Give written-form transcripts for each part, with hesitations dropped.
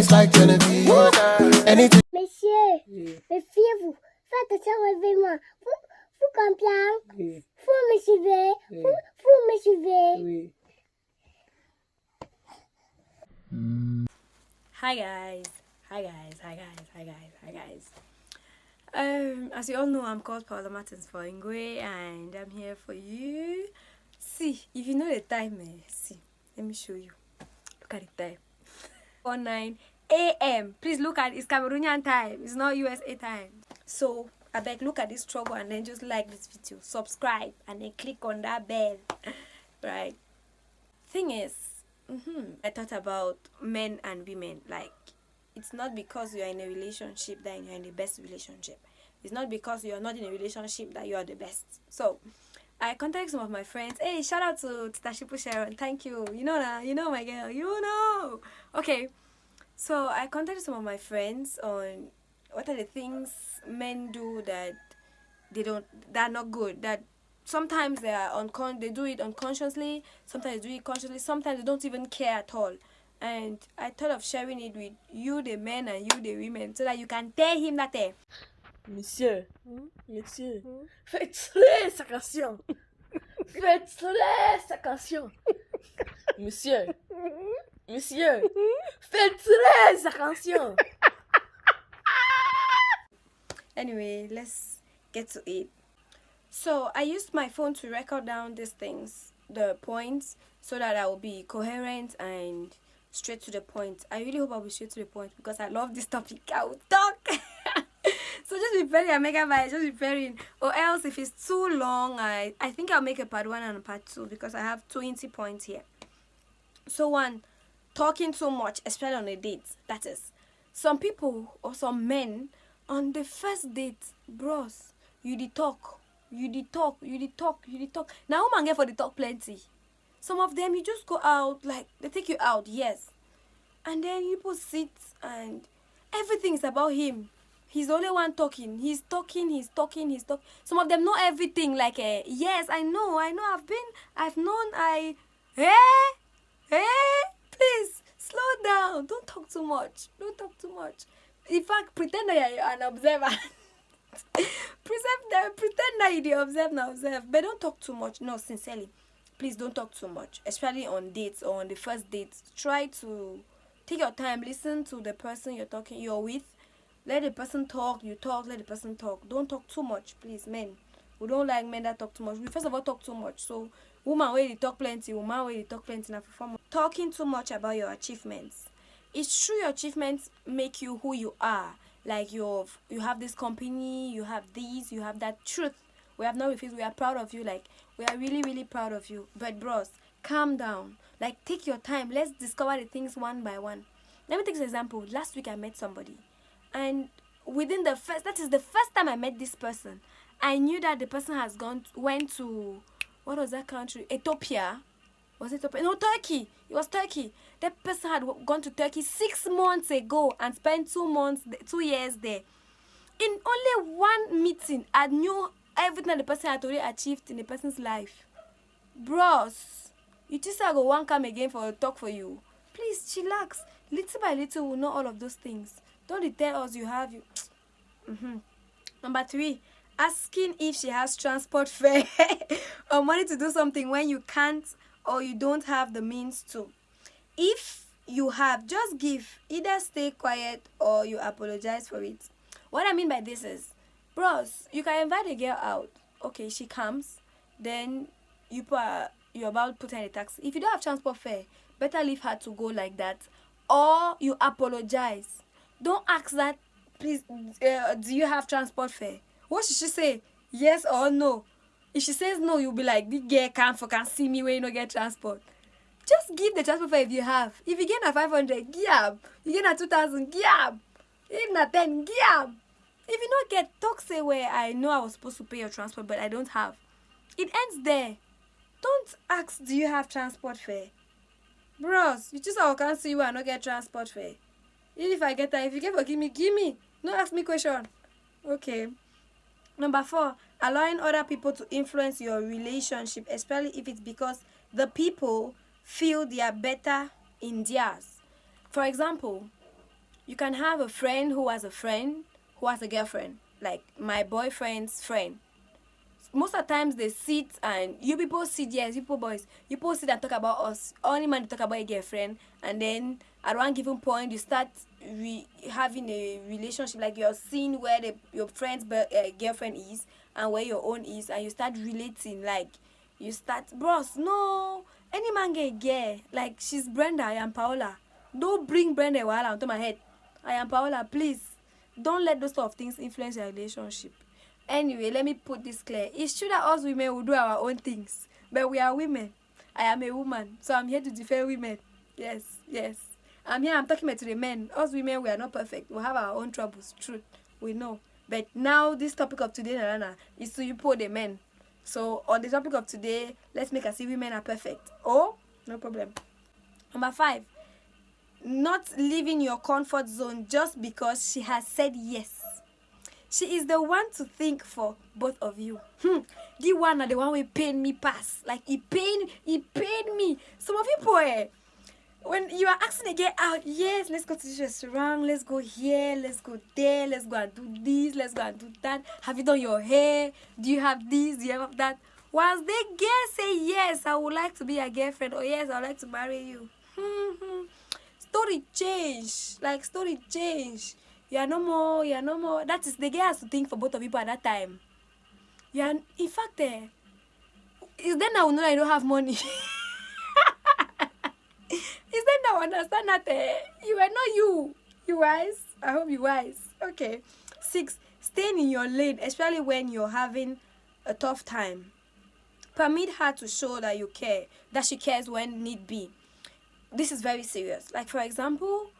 It's like Genevieve. Anything. Monsieur, méfiez-vous. Faites attention avec moi. Vous comprenez? Vous me suivez? Vous me suivez? Hi guys. As you all know, I'm called Paula Martins for Ingwe, and I'm here for you. See, if you know the time, see, let me show you. Look at the time. 9 a.m. Please look at it's Cameroonian time. It's not USA time. So I beg, look at this struggle and then just like this video, subscribe, and then click on that bell. Right. Thing is, I thought about men and women. Like, it's not because you're in a relationship that you're in the best relationship. It's not because you're not in a relationship that you're the best. So I contacted some of my friends. Hey, shout out to Tashipu Sharon. Thank you. You know that. You know my girl. You know. Okay. So I contacted some of my friends on what are the things men do that they're not good. That sometimes they do it unconsciously, sometimes they do it consciously, sometimes they don't even care at all. And I thought of sharing it with you, the men, and you, the women, so that you can tell him that Monsieur, faites très attention. Faites très attention. Monsieur, faites très attention. Anyway, let's get to it. So I used my phone to record down these things, the points, so that I will be coherent and straight to the point. I really hope I'll be straight to the point because I love this topic. I will talk. So just be preparing, just be preparing. Or else if it's too long, I think I'll make a part 1 and a part 2 because I have 20 points here. So 1, talking too much, especially on a date. That is, some people or some men on the first date, bros, you did talk. Now woman get for the talk plenty. Some of them you just go out, like they take you out, yes. And then you both sit and everything is about him. He's the only one talking. He's talking. Some of them know everything, like yes, I know, hey, please slow down. Don't talk too much. In fact, pretend that you're an observer. Pretend that you observe, but don't talk too much. No, sincerely, please don't talk too much, especially on dates or on the first date. Try to take your time, listen to the person you're with. Let the person talk, you talk, let the person talk. Don't talk too much, please, men. We don't like men that talk too much. We first of all talk too much. So woman way they talk plenty, now perform. Talking too much about your achievements. It's true your achievements make you who you are. Like you have this company, you have this, you have that. Truth, we have not refused. We are proud of you. Like, we are really, really proud of you. But bros, calm down. Like, take your time. Let's discover the things one by one. Let me take an example. Last week I met somebody, and that is the first time I met this person. I knew that the person went to, what was that country? Ethiopia. Was it Ethiopia? No, Turkey. It was Turkey. That person had gone to Turkey 6 months ago and spent 2 years there. In only one meeting, I knew everything that the person had already achieved in the person's life. Bros, you just go one come again for a talk for you. Please chillax. Little by little, we'll know all of those things. Don't tell us you have you. Number 3, asking if she has transport fare or money to do something when you can't or you don't have the means to. If you have, just give. Either stay quiet or you apologize for it. What I mean by this is, bros, you can invite a girl out. Okay, she comes. Then you're about to put her in a taxi. If you don't have transport fare, better leave her to go like that. Or you apologize. Don't ask that, please, do you have transport fare? What should she say? Yes or no? If she says no, you'll be like, this girl can see me when you don't get transport. Just give the transport fare if you have. If you get a 500, give. You get a 2,000, give. If not 10, give. If you don't get, talk say where I know I was supposed to pay your transport, but I don't have. It ends there. Don't ask, do you have transport fare? Bros, you just can't see you and not get transport fare. Even if I get that, if you get for give me. Don't ask me question. Okay. Number 4, allowing other people to influence your relationship, especially if it's because the people feel they are better in theirs. For example, You can have a friend who has a girlfriend, like my boyfriend's friend. Most of the times they sit and you people sit, yes, you people boys, you people sit and talk about us. Only man talk about a girlfriend, and then at one given point you start having a relationship, like you're seeing where your friend's girlfriend is and where your own is, and you start relating, like you start, bros, no, any man get gay, like she's Brenda, I am Paola. Don't bring Brenda while onto my head. I am Paola, please. Don't let those sort of things influence your relationship. Anyway, let me put this clear. It's true that us women will do our own things, but we are women. I am a woman, so I'm here to defend women. Yes. I'm talking about to the men. Us women, we are not perfect. We have our own troubles, truth. We know. But now, this topic of today, Nana, is to you poor the men. So, on the topic of today, let's make us see women are perfect. Oh, no problem. Number 5. Not leaving your comfort zone just because she has said yes. She is the one to think for both of you. The one will pain me pass. Like, he pain me. Some of you, when you are asking to get out, yes, let's go to this restaurant, let's go here, let's go there, let's go and do this, let's go and do that. Have you done your hair? Do you have this? Do you have that? Whilst they say, yes, I would like to be your girlfriend, or yes, I would like to marry you. Story change. You are no more. That is, the girl has to think for both of you at that time. In fact, is then I will know I don't have money. Is then I understand that you are not you. You wise? I hope you wise. Okay. 6. Staying in your lane, especially when you're having a tough time. Permit her to show that you care, that she cares when need be. This is very serious. Like, for example,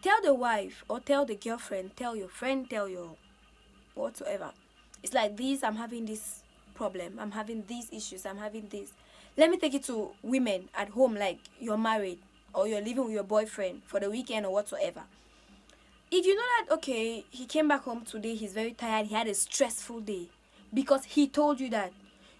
tell the wife or tell the girlfriend, tell your friend, tell your whatsoever. It's like this, I'm having this problem. I'm having these issues. I'm having this. Let me take it to women at home, like you're married or you're living with your boyfriend for the weekend or whatsoever. If you know that, okay, he came back home today, he's very tired, he had a stressful day because he told you that,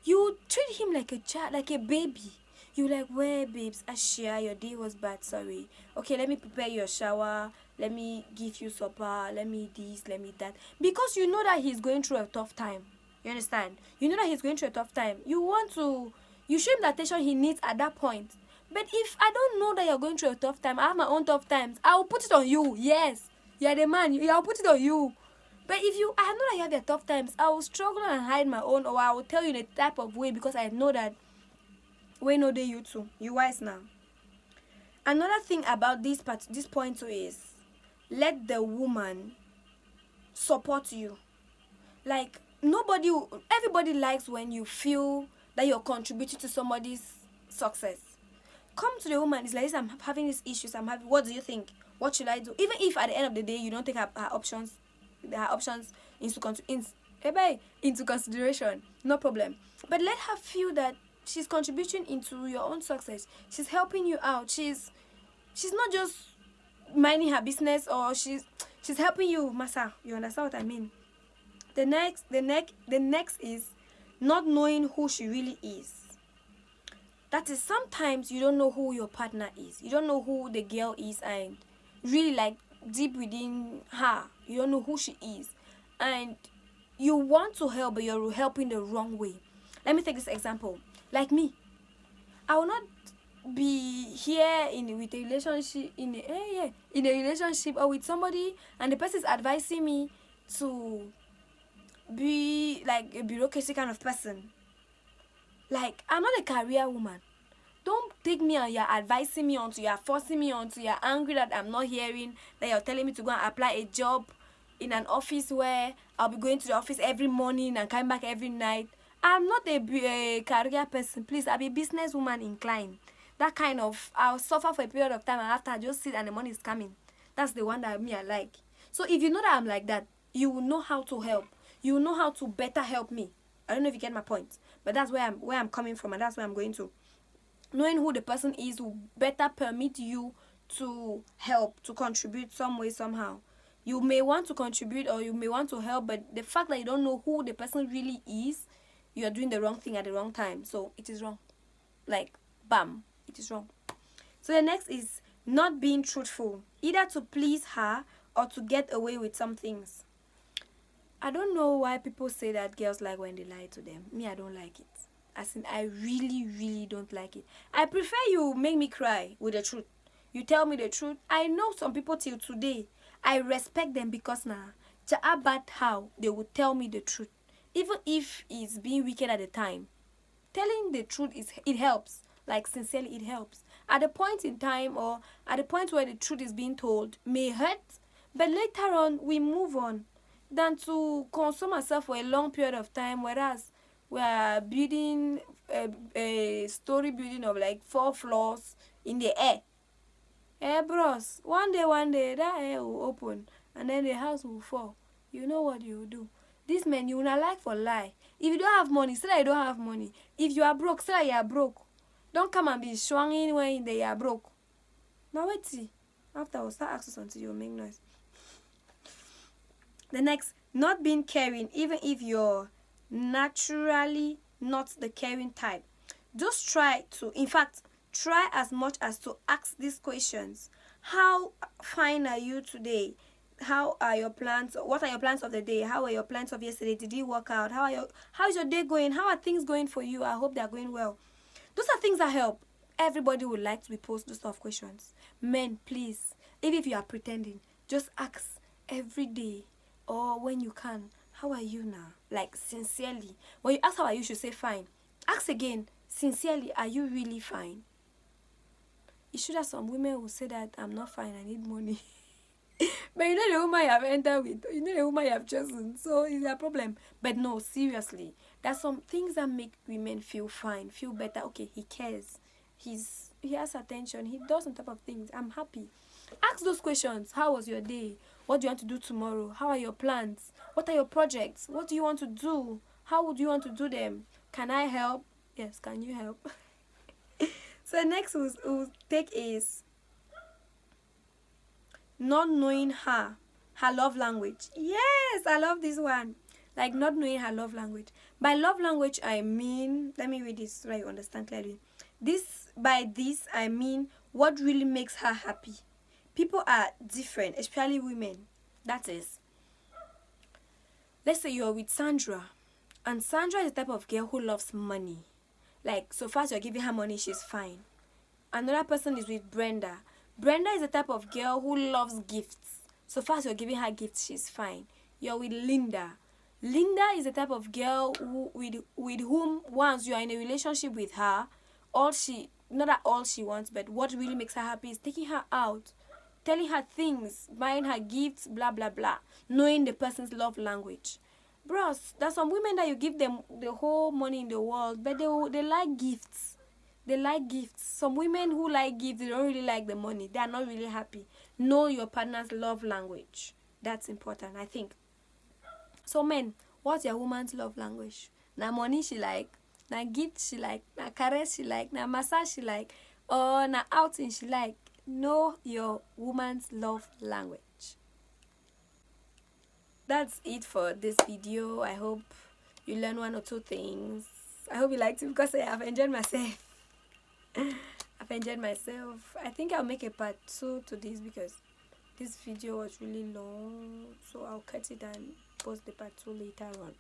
you treat him like a child, like a baby. You like, where, babes? Ashia, your day was bad, sorry. Okay, let me prepare your shower. Let me give you supper. Let me this, let me that. Because you know that he's going through a tough time. You understand? You know that he's going through a tough time. You show him the attention he needs at that point. But if I don't know that you're going through a tough time, I have my own tough times, I will put it on you. Yes, you're the man. I'll put it on you. But if I know that you have your tough times, I will struggle and hide my own, or I will tell you in a type of way because I know that we know they you too. You wise now. Another thing about this point too is, let the woman support you. Like, everybody likes when you feel that you're contributing to somebody's success. Come to the woman, it's like this, I'm having these issues, what do you think? What should I do? Even if at the end of the day you don't take her options into consideration, no problem. But let her feel that she's contributing into your own success. She's helping you out. She's not just minding her business, or she's helping you, Masa. You understand what I mean? The next is not knowing who she really is. That is, sometimes you don't know who your partner is. You don't know who the girl is, and really, like, deep within her, you don't know who she is. And you want to help, but you're helping the wrong way. Let me take this example. Like me, I will not be here in a relationship or with somebody, and the person is advising me to be like a bureaucracy kind of person. Like, I'm not a career woman. Don't take me and you're advising me onto, you're forcing me onto, you're angry that I'm not hearing, that you're telling me to go and apply a job in an office where I'll be going to the office every morning and coming back every night. I'm not a career person, please. I'll be a businesswoman inclined. That kind of, I'll suffer for a period of time, and after I just sit and the money is coming. That's the one that I like. So if you know that I'm like that, you will know how to help. You will know how to better help me. I don't know if you get my point, but that's where I'm coming from, and that's where I'm going to. Knowing who the person is will better permit you to help, to contribute some way, somehow. You may want to contribute or you may want to help, but the fact that you don't know who the person really is, you are doing the wrong thing at the wrong time. So it is wrong. Like, bam, it is wrong. So the next is not being truthful, either to please her or to get away with some things. I don't know why people say that girls like when they lie to them. Me, I don't like it. As in, I really, really don't like it. I prefer you make me cry with the truth. You tell me the truth. I know some people till today, I respect them because now, about how they would tell me the truth. Even if it's being wicked at the time. Telling the truth, it helps. Like, sincerely, it helps. At the point in time or at the point where the truth is being told may hurt, but later on, we move on than to consume ourselves for a long period of time, whereas we are building a story building of like 4 floors in the air. Bros, one day that air will open and then the house will fall. You know what you will do. This men, you will not like for lie. If you don't have money, say that you don't have money. If you are broke, say that you are broke. Don't come and be swinging when you are broke. Now wait see. After I will start asking until you make noise. The next, not being caring, even if you're naturally not the caring type. Just try as much as to ask these questions. How fine are you today? How are your plans? What are your plans of the day? How are your plans of yesterday? Did you work out? How's your day going? How are things going for you? I hope they're going well. Those are things that help. Everybody would like to be posed those sort of questions. Men, please, even if you are pretending, just ask every day or when you can, how are you now? Like, sincerely. When you ask how are you, you should say fine. Ask again, sincerely, are you really fine? You should have some women who say that I'm not fine, I need money. But you know the woman you have entered with, you know the woman you have chosen, so it's a problem. But no, seriously, there's some things that make women feel fine, feel better. Okay, he cares, he has attention, he does some type of things. I'm happy. Ask those questions. How was your day? What do you want to do tomorrow? How are your plans? What are your projects? What do you want to do? How would you want to do them? Can I help? Yes, can you help? So next we'll take is not knowing her love language. Yes, I love this one. Like, not knowing her love language. By love language, I mean, let me read this so you understand clearly. By this, I mean what really makes her happy. People are different, especially women. That is, let's say you're with Sandra, and Sandra is the type of girl who loves money. Like, so far as you're giving her money, she's fine. Another person is with Brenda. Brenda is the type of girl who loves gifts. So far as you're giving her gifts, she's fine. You're with Linda. Linda is the type of girl with whom once you are in a relationship with her, not that all she wants, but what really makes her happy is taking her out, telling her things, buying her gifts, blah, blah, blah, knowing the person's love language. Bros, there's some women that you give them the whole money in the world, but they like gifts. They like gifts. Some women who like gifts, they don't really like the money. They are not really happy. Know your partner's love language. That's important, I think. So men, what's your woman's love language? Na money she like, na gift she like, na caress she like, na massage she like, or na outing she like. Know your woman's love language. That's it for this video. I hope you learn 1 or 2 things. I hope you liked it because I have enjoyed myself. I've enjoyed myself. I think I'll make a part 2 to this because this video was really long. So I'll cut it and post the part 2 later on.